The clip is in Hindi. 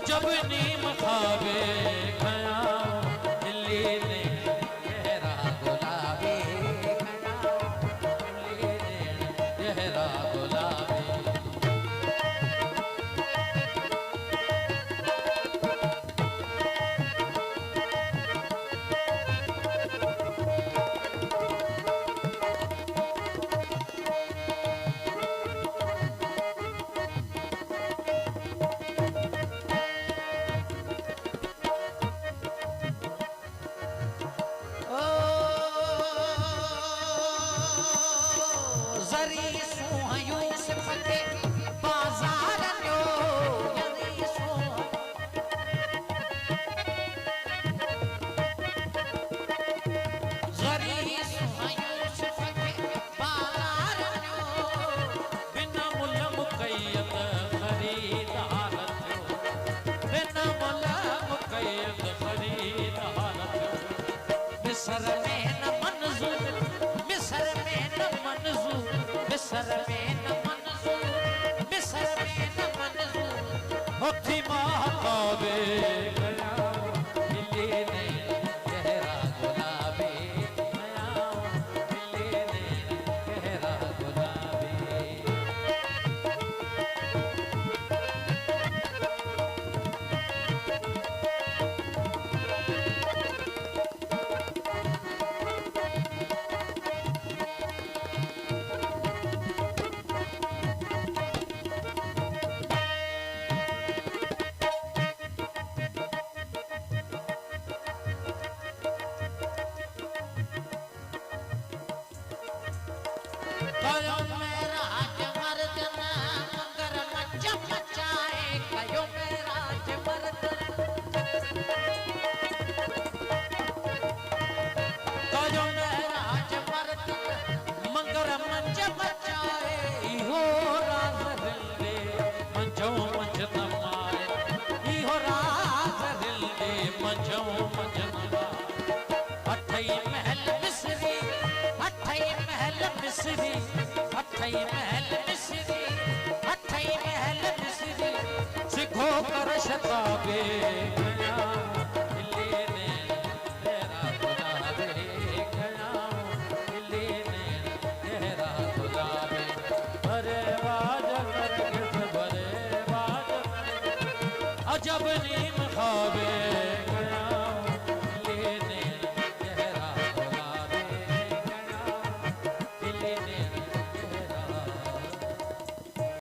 अजब नीम खावे खया दिल्ली ने गहरा गुलाबी दिल्ली ने गहरा गुलाबी मिस्र में न मंजूर मिस्र में न मंजूर मिस्र में न मंजूर मिस्र में न मंजूर होती महाकाबे गया दिल्ली ने गहरा गुलाबी गया दिल्ली ने गहरा गुलाबी सिखो कर शताबे गया दिल्ली ने गहरा गुलाबी गया दिल्ली ने गहरा गुलाबी भरे बाज करके भरे बाज अजब नीम खावे